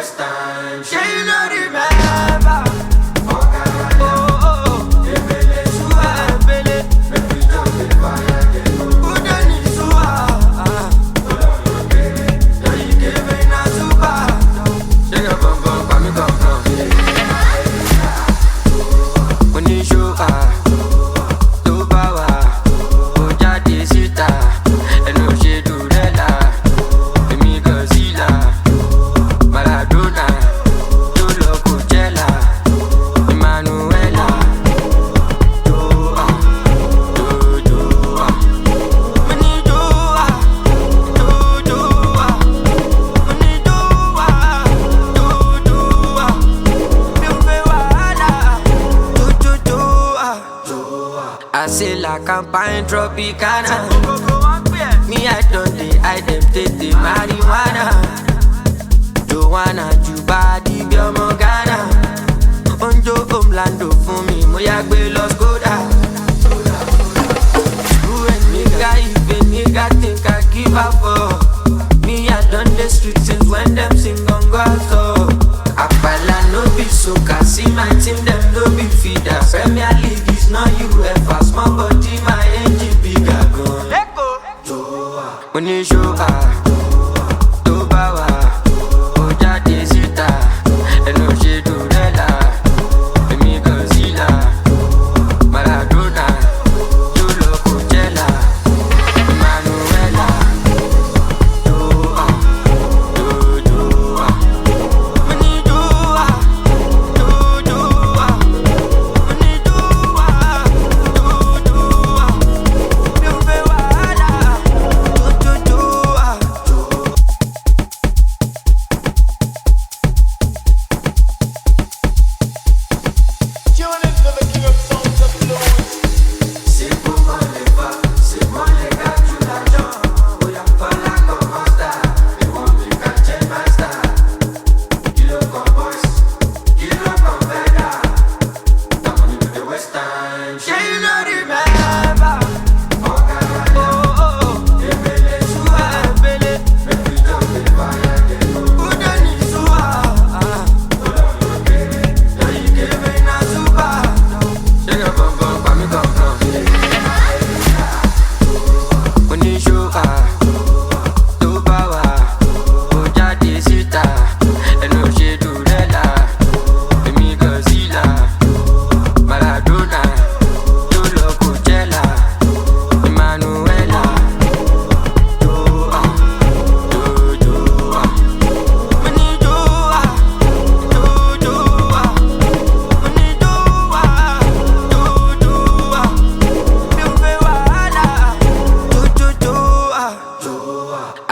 waste time. Yeah, you know remember. I say la campagne Tropicana. Me I don't dey I dem take the marijuana. Joanna Jubadi bí ọmọ Ghana. Onjo Homelando fún mi, mo yá gbé lọ Skoda. Who a nigga if a nigga think I give up for? Me I done the street since when them sing gongo so. Apala no be soca, see my team them no be feeder. Premier League is not UEFA, small body my engine bigger gun. Let go. When you show to bawa, oja desita, eno she do rela, emi Godzilla, Maradona, Jolo Coachella, Emanuela,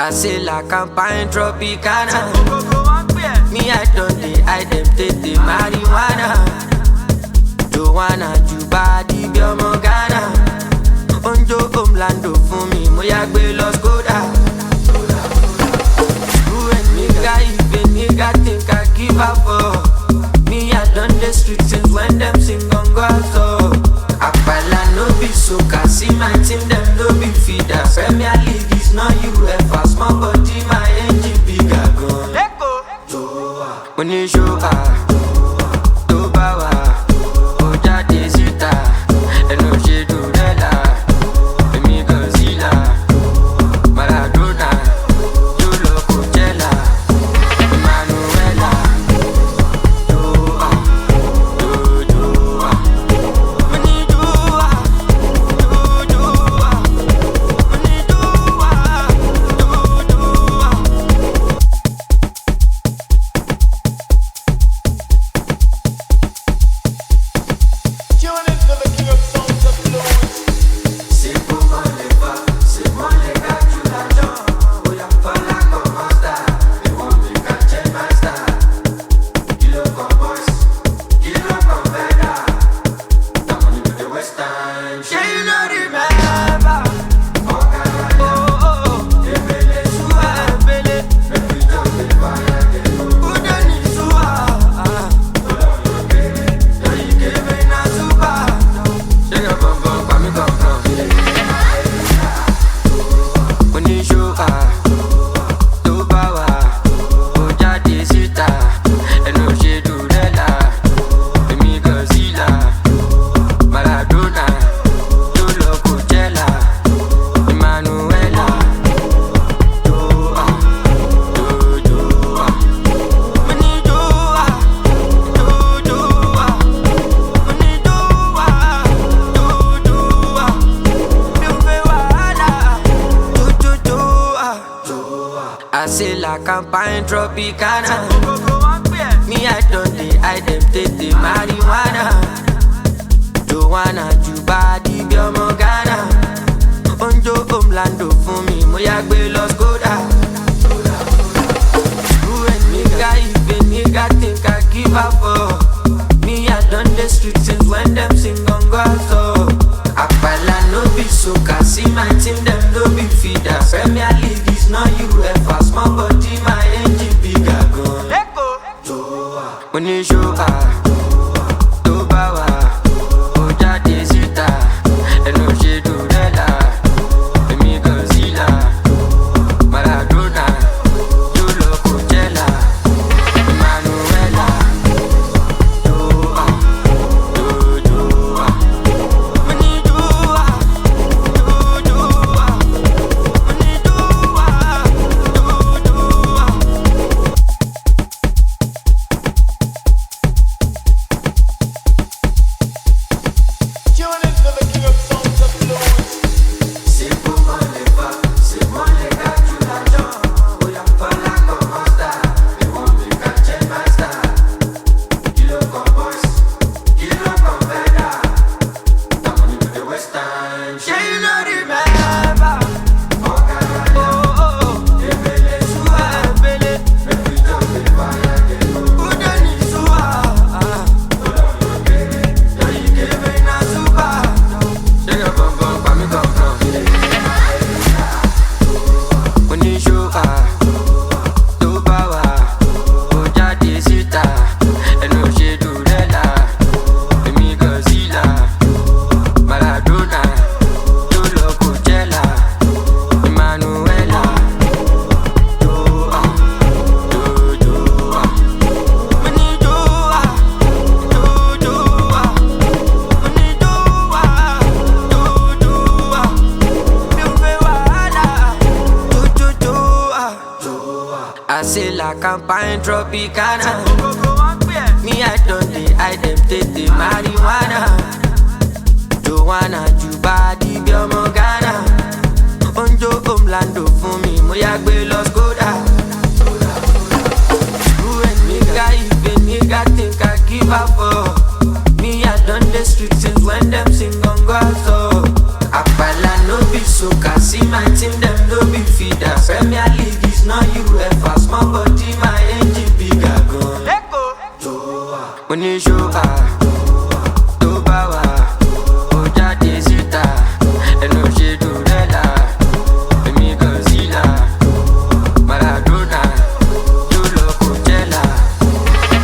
I say la campagne Tropicana. Me I don't dey I dem take the marijuana. Joanna Jubadi bí ọmọ Ghana. Onjo Homelando fún mi, mo yá gbé lọ Skoda. Who a nigga if a nigga think I give up for? Me I done the street since when them sing gongo so. Apala no be soca, see my team them no be feeder. Premier League is not UEFA, small body my engine bigger gun. Let go. When you show to bawa, oja desita, eno she do rela, emi Godzilla, Maradona, Jolo Coachella, Emanuela, campaign Tropicana. Me I don't I them take the marijuana. Joanna, Juba, Dibio, Morgana. Onjo, Omlando, for me, Moyagbe, Los Goda. Who and nigga, even nigga think I give up for. Me I done the street since when them sing on God, so Akpala no be soca, see my team, them no be feeder. Premier League is not UEFA, small body, my engine bigger gun. When you show I say la campagne Tropicana. Me I don't I them take the marijuana. Joanna, Juba, Dibio, Morgana. Onjo, Omlando, for me, Moyagbe, Los Goda. Who and nigga, even nigga think I give up for. Me I done the street since when them sing on God, so Akpala no be soca, see my team, them no be feeder. Premier League is not UEFA, small body, my engine bigger gun. When you show to bawa, oja desita, eno she do rela, emi Godzilla, Maradona, Jolo Coachella,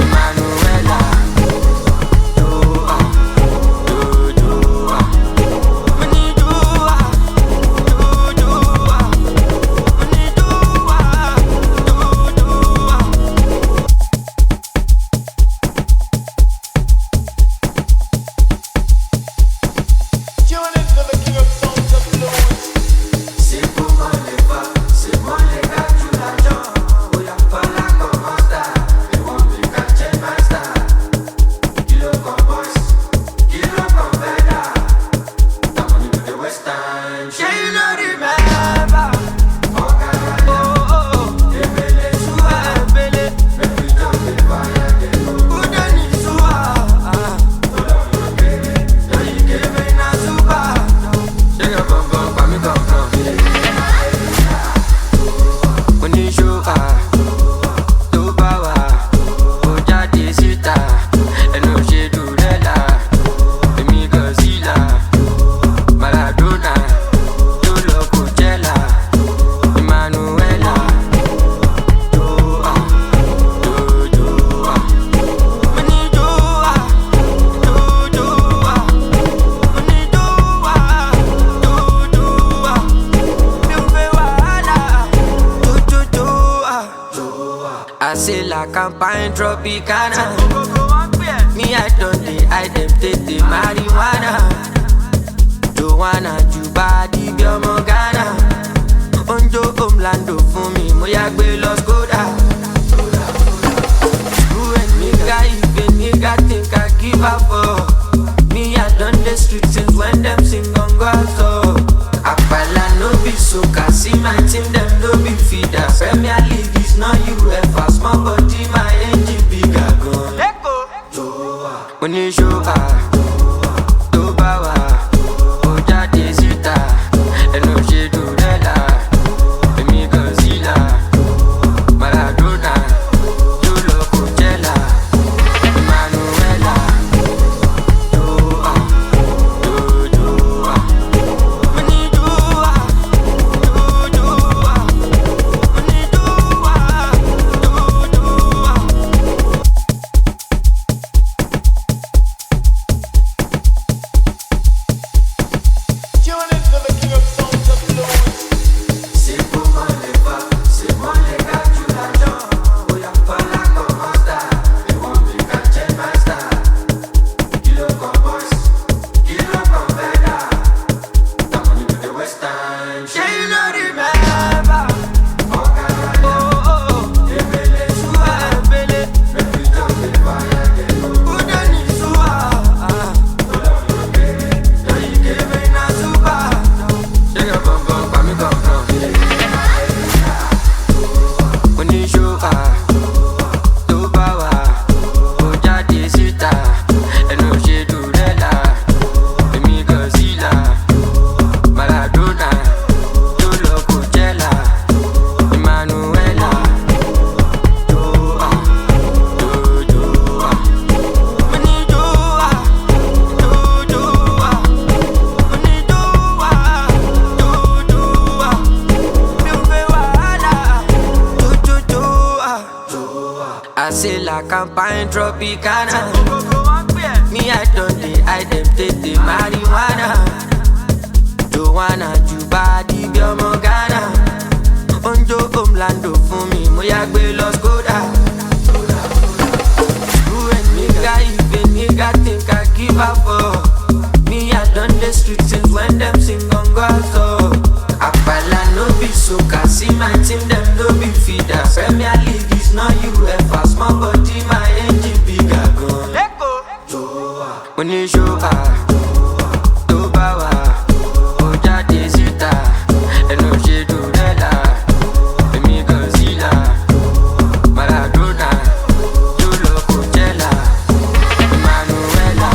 Emanuela, I say la campagne Tropicana. Me I don't I them take the marijuana. Joanna, Juba, Dibio, Morgana. Onjo, Omlando, for me, Moyagbe, Los Goda. Who and nigga, even nigga think I give up for. Me I done the street since when them sing on God, so Akpala no be soca, see my team, them no be feeder. Premier League is it's not UFA. Small body, my engine bigger gun. When you show to power, oh jade sita, and no she do rela, me Godzilla, Maradona, Jolo Coachella, Manuela, I say la campagne Tropicana. Me I don't I dem take the marijuana. Joanna, Jubadi, Biomogana. Onjo Omlando fún mi, mo ya gbé lọ Skoda. Who and nigga, if a nigga think I give up for me, I done the street since when them sing on so. Apala no be soca, see my team them no be feeder. Premier League is not UEFA, small body my engine bigger gun. When you show to power, oh jade sita, and no she do rela, me Godzilla, Maradona, Jolo Coachella, Manuela,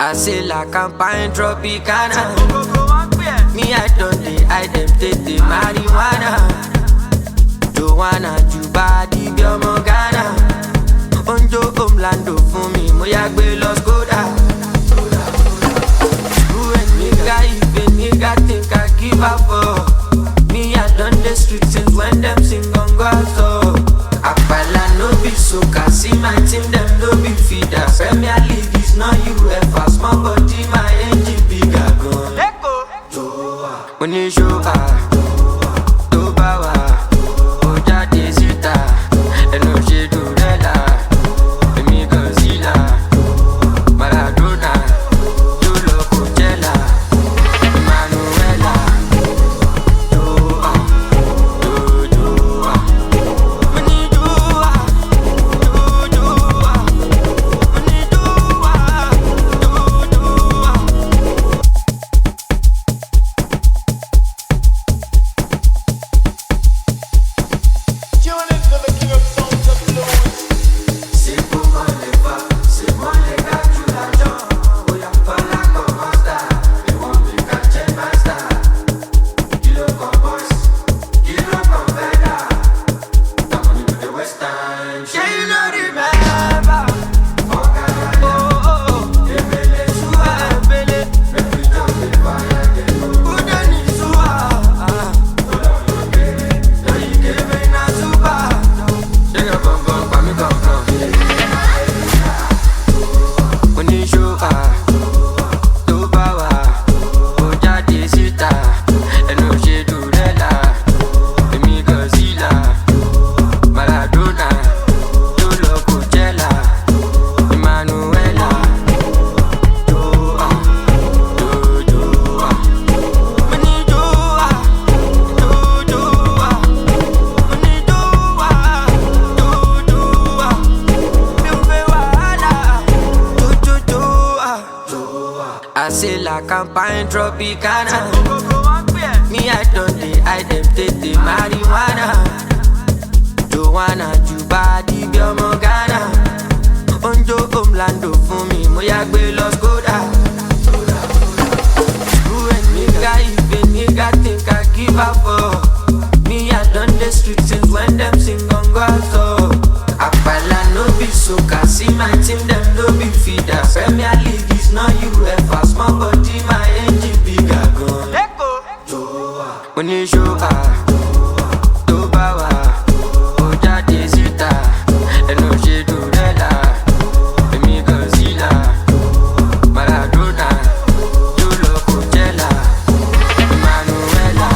I say la campagne Tropicana. Me I don't I dem take the marijuana. Joanna, Jubadi, Biomogana. Onjo Omlando fún mi, mo ya gbé lọ Skoda. Who and nigga, if a nigga think I give up for me, I done the street since when them sing on so. Apala no be soca, see my team them no be feeder. Premier League is not UEFA, small body my engine bigger gun. When you show to power, oh jade sita, and no she do rela, me Godzilla, Maradona, Jolo Coachella, Manuela, I say la campagne Tropicana. Me I don't I them take the marijuana. Joanna, Juba, di Biomo Ghana. Onjo Omlando fún mi, mo ya gbé lọ Skoda. Who and nigga, if a nigga think I give up for me, I done the street since when them sing on God, so Apala no be soca, see my team, them no be feeder. Premier League is not UEFA, small body, my engine bigger gun. When you show to bawa, oja desita, eno she do rela, emi Godzilla, Maradona, Jolo Coachella, Emanuela,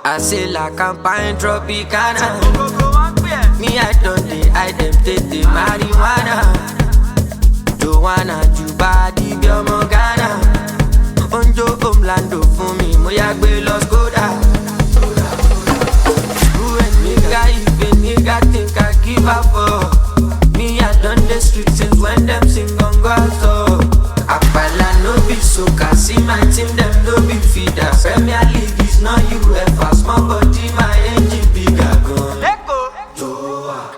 I say la campagne Tropicana. Me I don't I them take the marijuana. Joanna, Juba, di Biomo Ghana. Onjo Omlando fún mi, mo ya gbé lọ Skoda. Who and nigga, if a nigga think I give up for me, I done the street since when them sing on God, so Apala no be soca, see my team, them no be feeder. Premier League is not UEFA, small body, my engine bigger gun.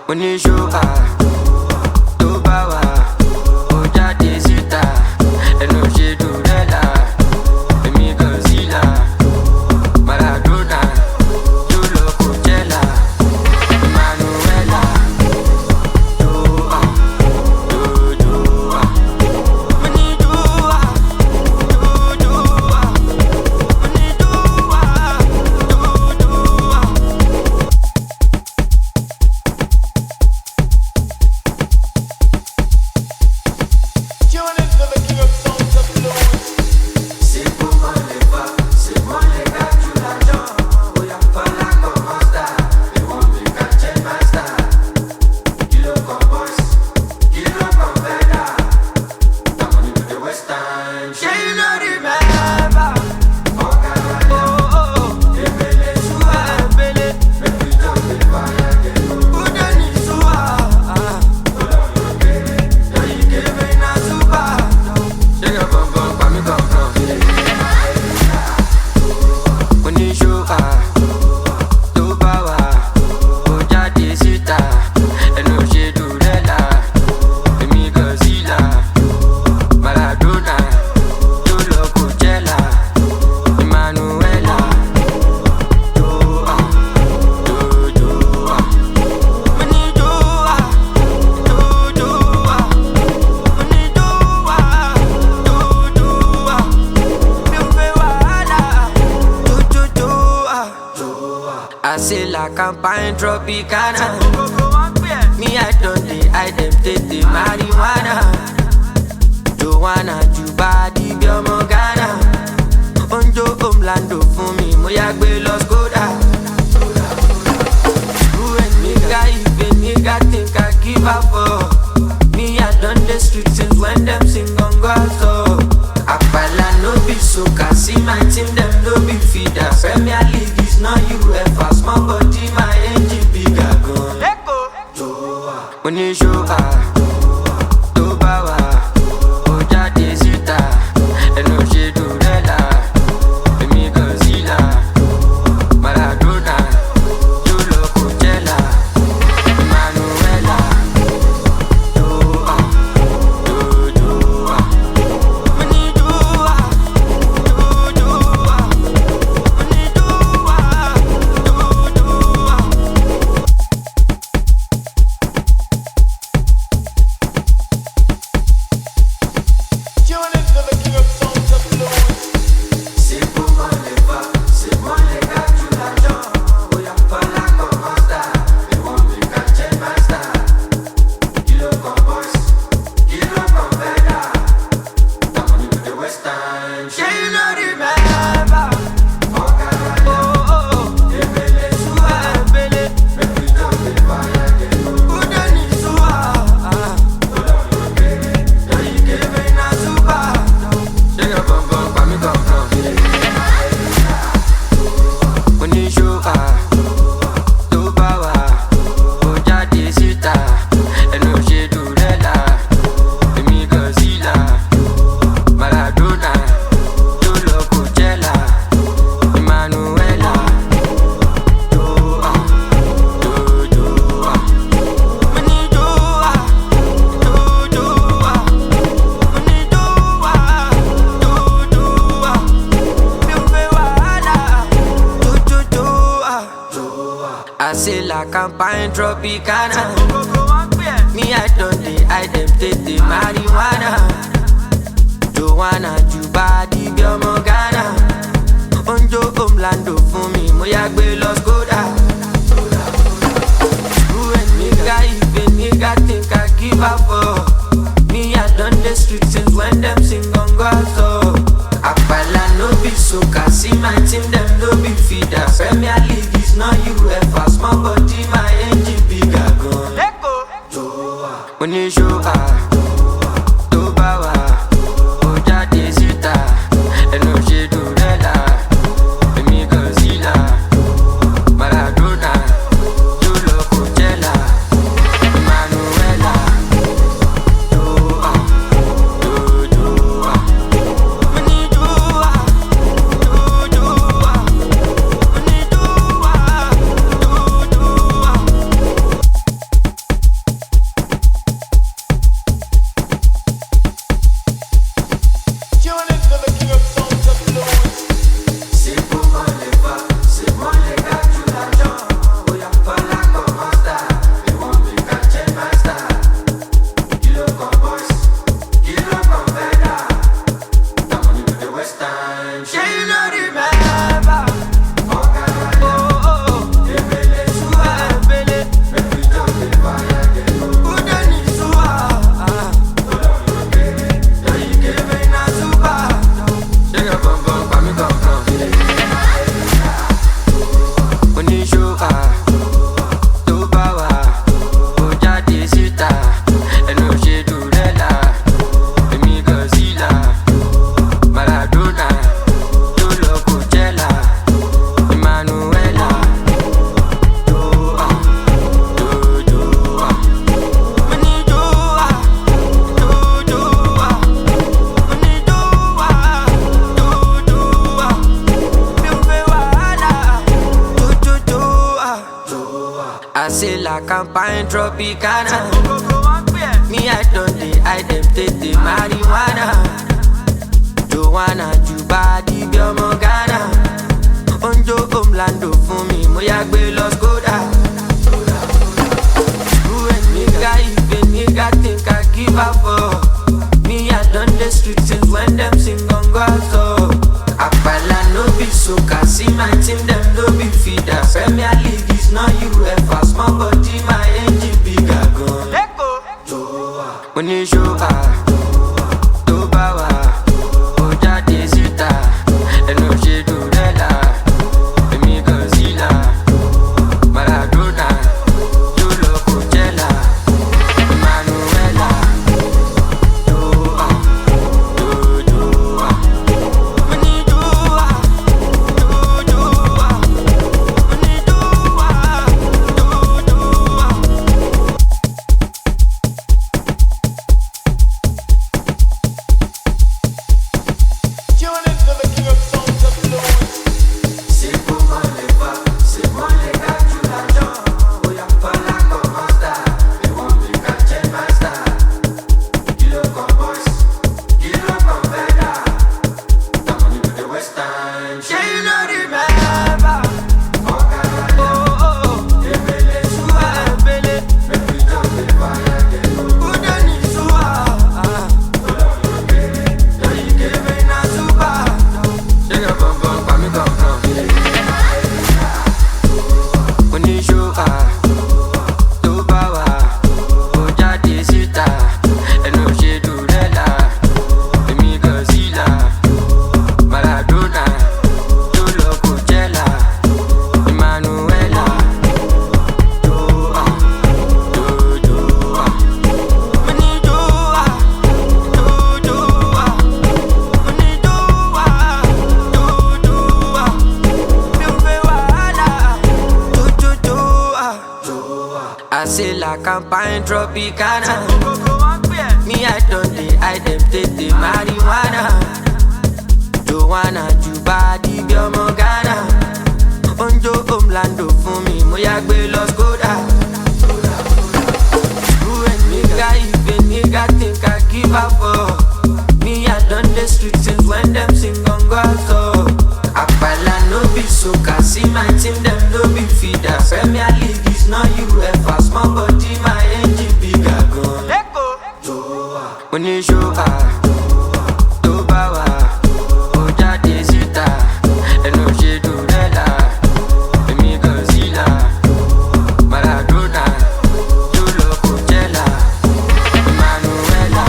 When you show to bawa, oja desita, eno she do rela, emi Godzilla, Maradona, Jolo Coachella, Emanuela, I say la campagne Tropicana. Me I don't I them take the marijuana. Joanna, Juba, di Biomo Ghana. Onjo Omlando fún mi, mo ya gbé lọ Skoda. Who and nigga, if a nigga think I give up for me, I done the street since when them sing on God, so Apala no be soca. See my team, them no be feeder. Premier League is not UEFA. Small body, my engine bigger gun. When you show to bawa, oja desita, eno she do rela, emi Godzilla, Maradona, Jolo Coachella, Manuela, I say la campagne Tropicana. Me I don't I them take the marijuana. Joanna, Juba, di Biomogana. Onjo Omlando for me, moya gbe los Skoda. Who and nigga, even nigga think I give up for. Me I done the streets since when them sing on so. Akpala no be soca, see my team them no be feeder. Premier League is not UEFA, small body my engine bigger gun. When you show to bawa, oja desita, eno she do rela, emi Godzilla, Maradona, Jolo Coachella, Manuela, I say la campagne Tropicana. Me I don't I them take the marijuana. Joanna, Juba, di Biomogana. Onjo Omlando for me, moya gbe los Skoda. Who and nigga, even nigga think I give up for. Me I done the streets since when them sing on so. Akpala no be soca, see my team them no be feeder. Premier League is not UEFA, small body my engine bigger gun. When you show to bawa, oja desita, eno she do rela, emi Godzilla, Maradona, Jolo Coachella, Manuela, la campagne Tropicana. Me I don't dey, I dem take the marijuana. Joanna, Juba, di bí ọmọ Ghana. Onjo Omlando fún mi, mo yá gbé lọ Skoda. Who a nigga if a nigga think I give up for? Me I done the street since when them sing on God so. Apala no be soca, see my team them no be feeder. Premier League is not UEFA, small body my engine bigger gun. Oníṣòwò tó bá wà ó jáde síta ẹnu ṣe dùrẹ́là èmi Godzilla Maradona tó lọ Coachella Emmanuela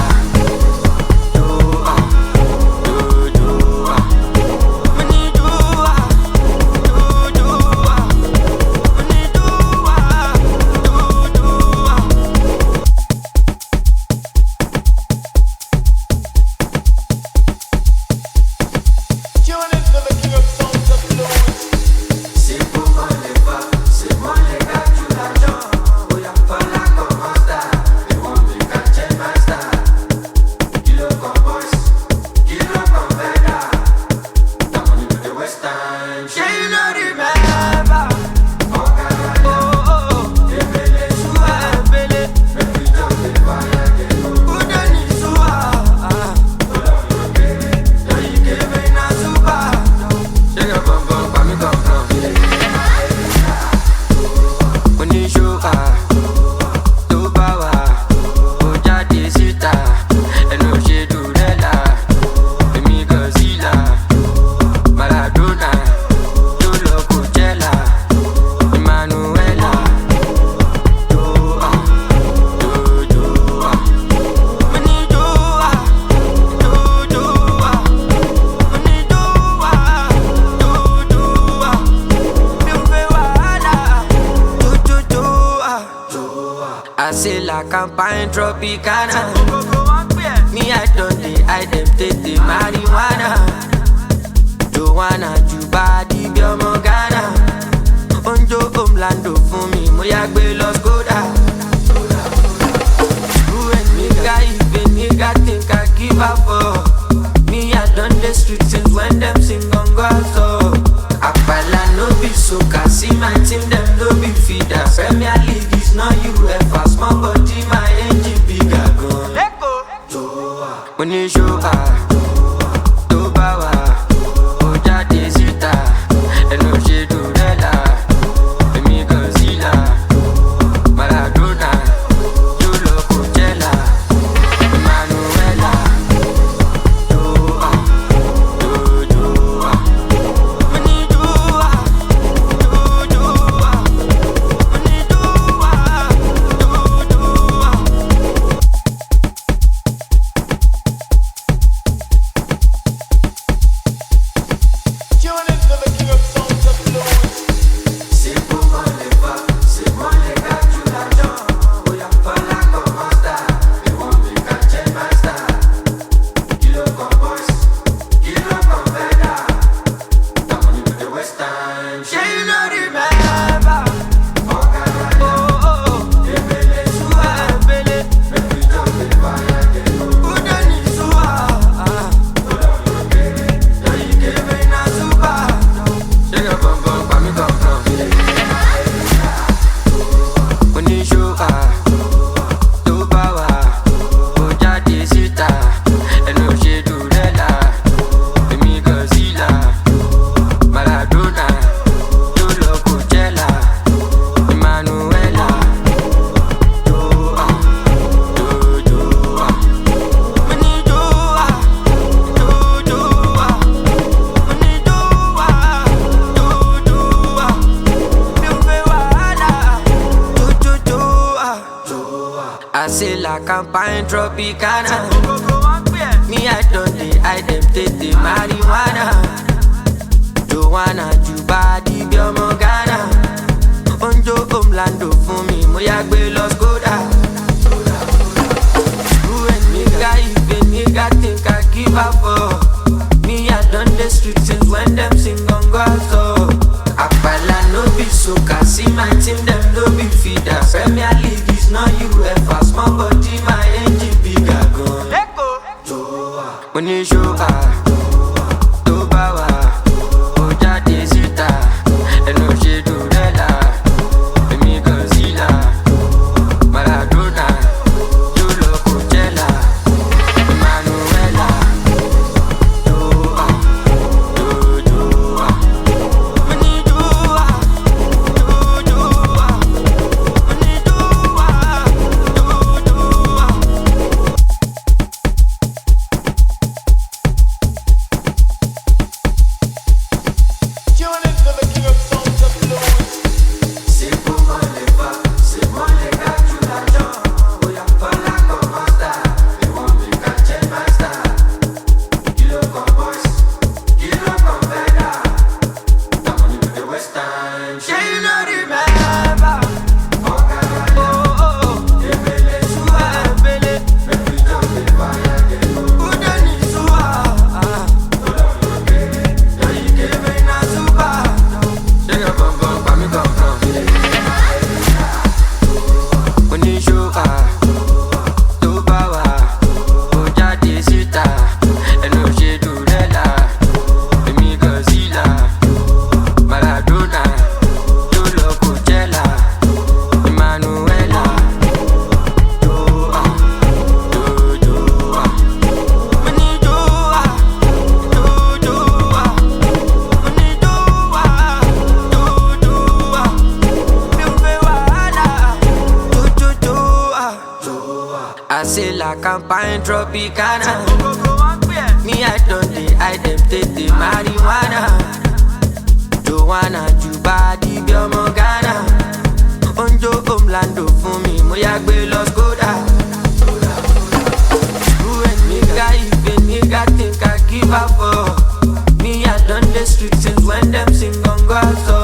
campagne Tropicana. Me I don't dey, I dem take the marijuana. Joanna, Juba, di bí ọmọ Ghana. Onjo Omlando fún mi, mo yá gbé lọ Skoda. Who a nigga if a nigga think I give up for? Me I done the street since when them sing on God so. Apala no be soca, see my team them no be feeder. Premier League is not UEFA, small body my engine bigger gun. Oníṣòwò tó bá wà ó jáde síta ẹnu ṣe dùrẹ́là èmi Godzilla Maradona tó lọ Coachella Emmanuela say la campagne Tropicana. Me I don't dey, I dem take the marijuana. Joanna, Juba, di bí ọmọ Ghana. Onjo Omlando fún mi, mo yá gbé lọ Skoda. Who a nigga if a nigga think I give up for? Me I done the street since when them sing on God so. Apala no be soca, see my team them no be feeder. Premier League is is not UEFA. Small body, my engine bigger gun. When you show tó bá wà, ó jáde síta, ẹnu ṣe dùrẹ́là, èmi Godzilla, Maradona, yóò lọ Coachella, Emmanuela, Joa, Joa, mo ní Joa, Joa, mo ní Joa, Joa. Tune into the king of sounds of blues. C'est pour moi les pas, c'est moi les gars, tu l'adores. Oh y'a pas la commanda, they want me to change my style. Kilo con boys, kilo con veda. That money with the West Time. She no remember. Oh God, oh, Ebele Shua, Ebele. Make we jump the fire again. Udeni Shua, yeah, you give me na super. Shake your bum bum, pa mi come from. When you show tó bá wà, ó jáde síta, ẹnu ṣe dùrẹ́là, èmi Godzilla, Maradona, yóò lọ Coachella, Emmanuela, Joa, Joa, mo ní Joa, Joa, mo ní Joa, Joa, mi ò fẹ́ wàhálà, Joa. I say la campagne Tropicana. Me I don't I them take the marijuana. Joanna, Juba, di Biomo Ghana. Onjo Omlando fún mi, mo yá gbé lọ Skoda. Who and nigga, if a nigga think I give up for me, I done the street since when them sing on God so.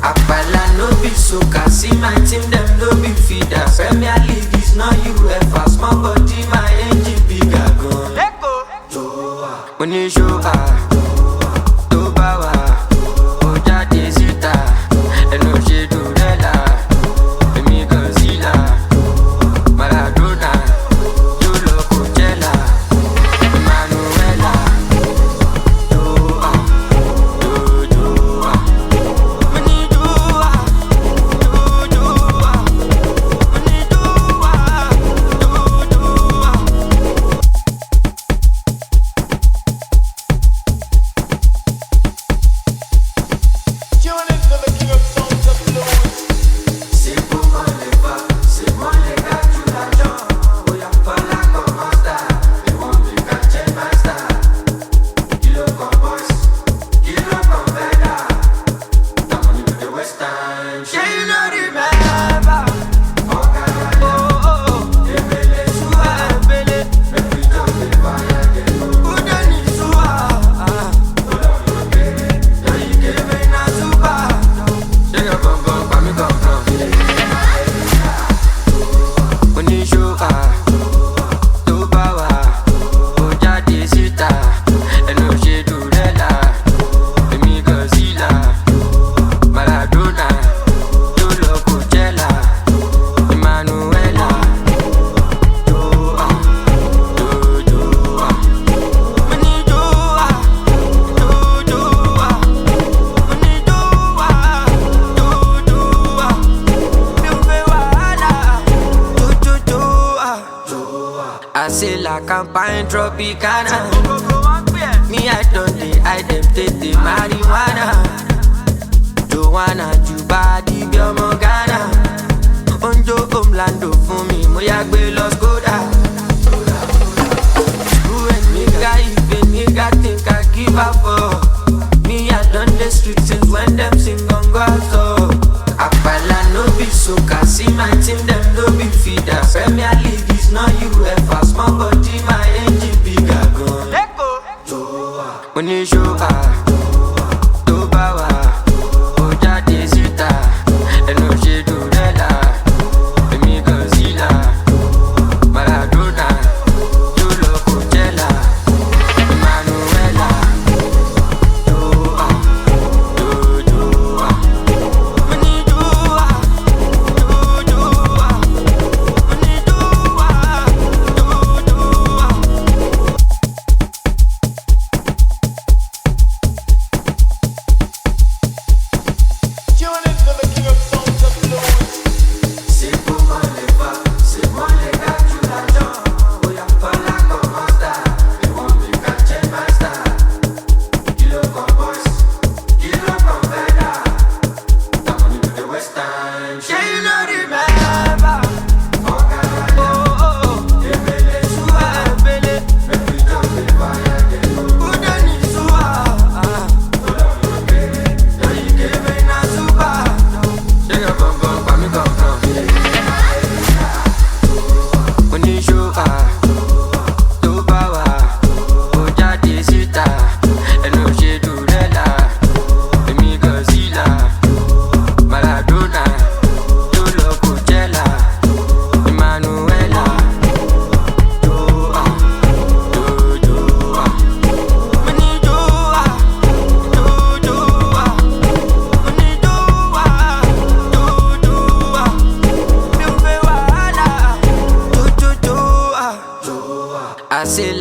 Apala no be soca, see my team them no be feeder. Premier League is not UEFA, small body my engine bigger gun. When you show tó bá wà, ó jáde síta, ẹnu ṣe dùrẹ́là, èmi Godzilla, Maradona, yóò lọ Coachella, Emmanuela, Joa, Joa, mo ní Joa, Joa, mo ní Joa, Joa. Tune into the king of sounds of blues. C'est pour moi les pas, c'est moi les gars, tu l'adores. Oh y'a pas la commanda, they want me to change my style. Kilo con boys, kilo con veda. That money with the West Time. She no remember. Oh God, oh, Ebele Shua, Ebele. Make we jump the fire again. Udeni Shua, yeah, you give me na super. Shake your bum bum, pa mi come from. When you show tó bá wà, ó jáde síta, ẹnu ṣe dùrẹ́là, èmi Godzilla, Maradona, yóò lọ Coachella, Emmanuela, Joa, Joa, mo ní Joa, Joa, mo ní Joa, Joa, mi ò fẹ́ wàhálà, Joa. I say la campagne Tropicana. Me I don't I them take the marijuana. Joanna, Juba, di Biomo Ghana. Onjo Omlando fún mi, mo yá gbé lọ Skoda. Who and nigga, if a nigga think I give up for me, I done the street since when them sing on God so. Apala no be soca, see my team them no be feeder. Premier League is not UEFA, small body my engine bigger gun. When you show tó bá wà, ó jáde síta, ẹnu ṣe dùrẹ́là, èmi Godzilla,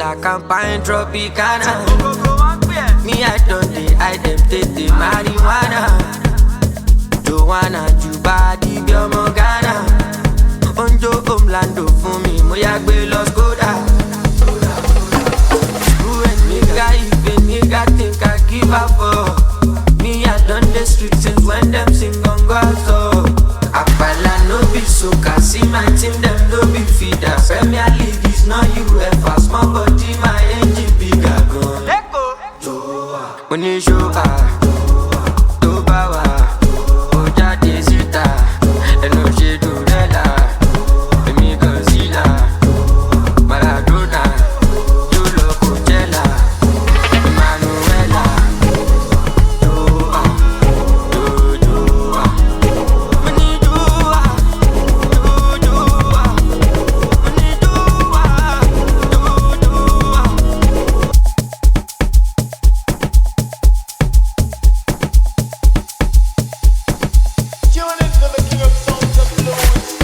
la campagne Tropicana. Me I don't dey hide them take the marijuana. Joanna Jubadi bí ọmọ Ghana. Onjo Homelando fún mi, mo yá gbé lọ Skoda. Who and nigga if a nigga think I give up for? Me I done the street since when them sing gongo so. Apala no be soca, see my team them no be feeder. Premier League is not UEFA, small body my engine bigger gun. When you show to bawa, oja de sita, eno she do rela, emi Godzilla, Maradona, Yolo Coachella, Emanuela, Tune into the king of sounds of blues.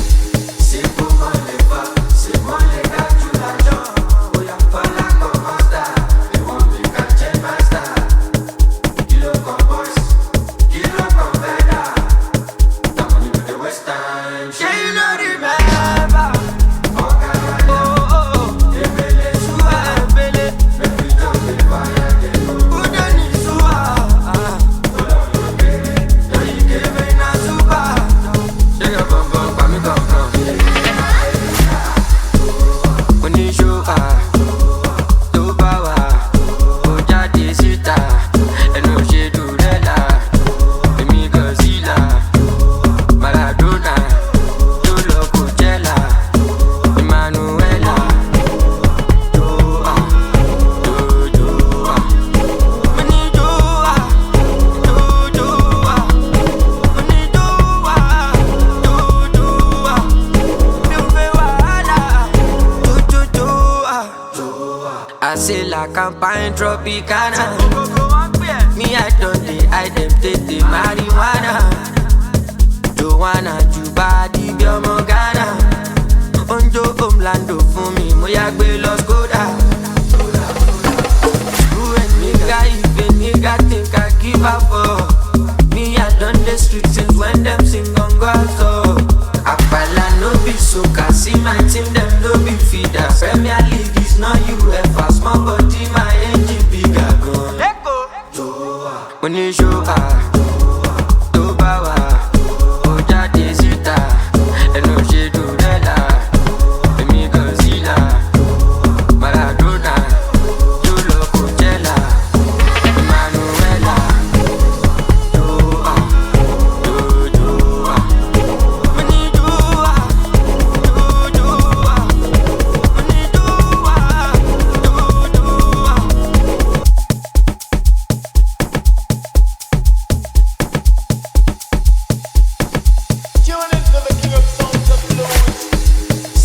I say la campagne Tropicana. Me I don't dey hide them take the marijuana. Joanna Jubadi bí ọmọ Ghana. Onjo Homelando fún mi, mo yá gbé lọ Skoda. Who and nigga if a nigga think I give up for? Me I done the street since when them sing gongo so. Apala no be soca, see my team them no be feeder. Premier League is not UEFA, small body my engine bigger gun. When you show to bawa, oja de sita, eno she do rela, emi Godzilla, Maradona, Yolo Coachella, Emanuela, Tune into the king of sounds of blues.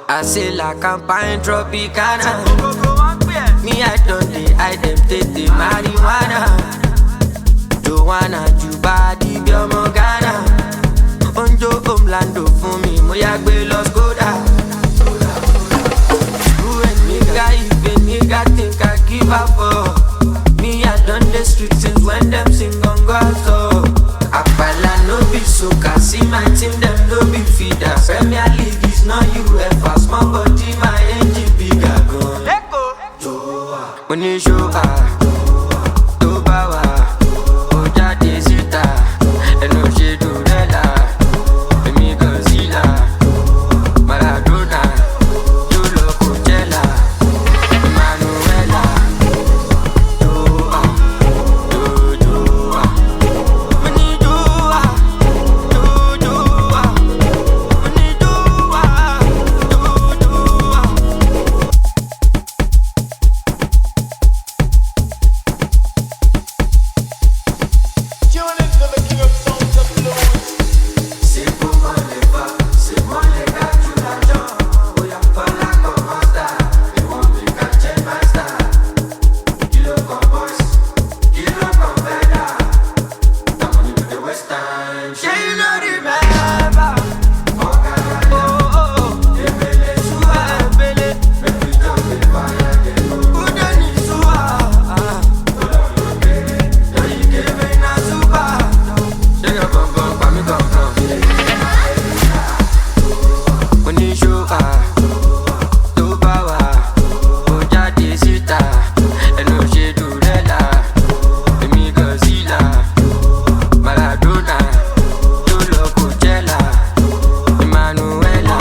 I say la campagne Tropicana. Me I don't dey hide them take the marijuana. Joanna Jubadi bí ọmọ Ghana. Onjo Homelando fún mi, mo yá gbé lọ Skoda. Who and nigga if a nigga think I give up for? Me I done the street since when them sing gongo so. Apala no be soca, see my team them no be feeder. Premier League is not show tó bá wà ó jáde síta ẹnu ṣe dùrẹ́là èmi Godzilla Maradona tó lọ Coachella Emmanuela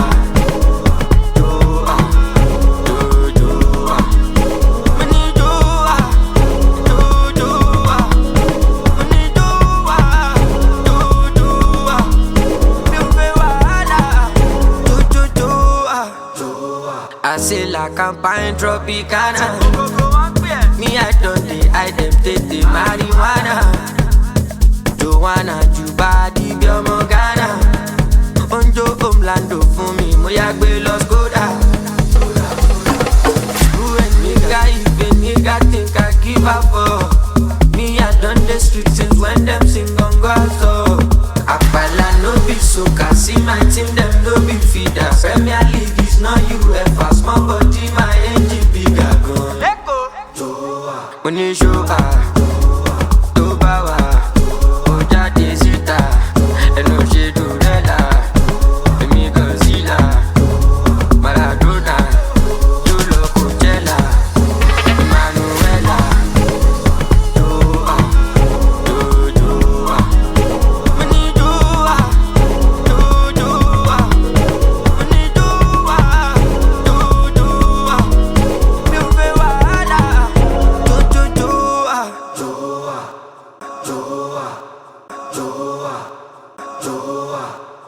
I say la campagne Tropicana. Me I don't I them take the marijuana. Joanna, Juba, di Biomo Ghana. Onjo Omlando fún mi, mo ya gbé lọ Skoda. Who and nigga, if a nigga think I give up for me, I done the street since when them sing on God so. Apala no be soca, see my team them no be feeder. Premier League is not UEFA, small body my engine bigger gun. When you show